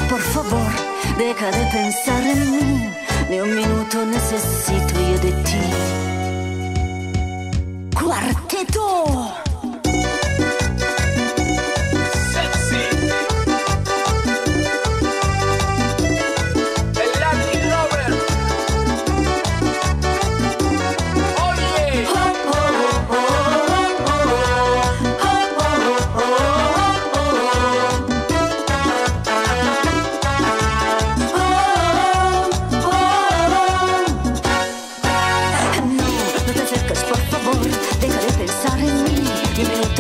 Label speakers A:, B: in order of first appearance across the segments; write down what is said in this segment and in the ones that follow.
A: por favor, deja de pensar en mí. Ni un minuto necesito yo de ti. Cuarteto.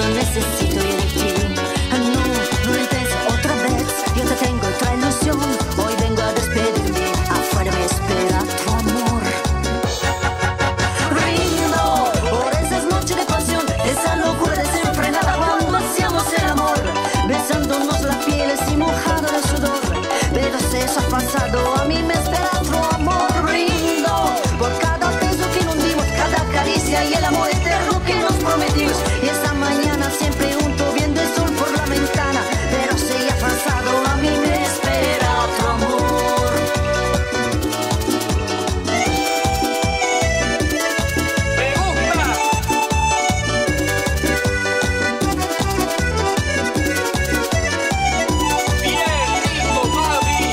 A: Necesito ir de ti. No, no lo intentes otra vez. Yo te tengo otra ilusión. Hoy vengo a despedirme. Afuera me espera tu amor. Brindo por esas noches de pasión, esa locura desenfrenada cuando hacíamos el amor, besándonos las pieles y mojado de sudor. Pero si eso ha pasado, a mí me espera tu amor. Brindo por cada beso que nos dimos, cada caricia y el amor eterno que nos prometimos. Y esa mañana siempre unto viendo el sol por la ventana, pero si ya ha pasado, a mí me espera otro amor.
B: Me gusta. Bien, ritmo, mami.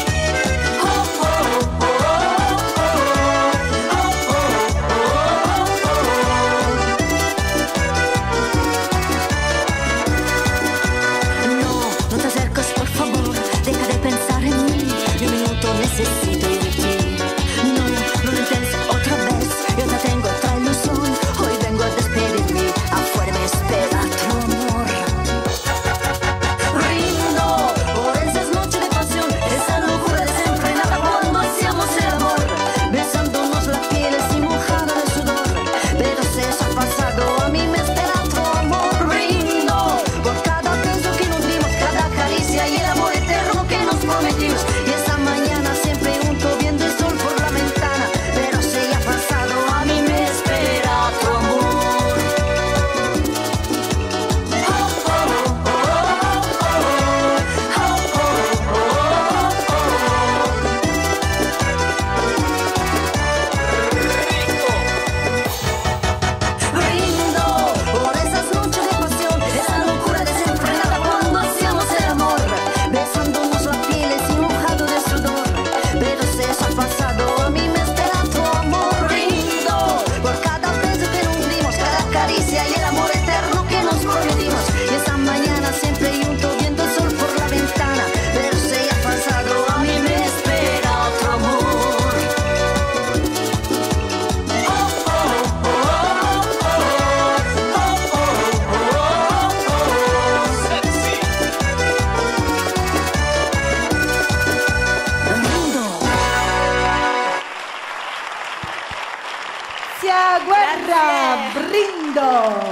A: No te acerques, por favor, deja de pensar en mí. Ni un minuto necesito ir de ti. No, no lo intentes otra vez. Yo te tengo otra ilusión. Hoy vengo a despedirme. Afuera me espera tu amor. Brindo por esas noches de pasión, esa locura desenfrenada cuando hacíamos el amor, besándonos las pieles y mojado de sudor. Pero si eso ha pasado, a mí me espera tu amor. Brindo por cada beso que nos dimos, cada caricia y el amor eterno que nos prometimos. Y esa mañana siempre unto viendo el sol por la ventana, pero si ya ha pasado, a mí me espera tu amor. Brindo por esas noches de pasión, esa locura desenfrenada cuando hacíamos el amor, besándonos las pieles y mojado de sudor. Pero si eso ha pasado, a mí me espera tu amor. Brindo por cada beso que nos dimos, cada caricia y el amor eterno que nos prometimos. Y esa mañana siempre junto viendo el sol por la ventana, pero si ha pasado, a mí me espera otro amor. Brindo.
C: Sia Guerra, brindo.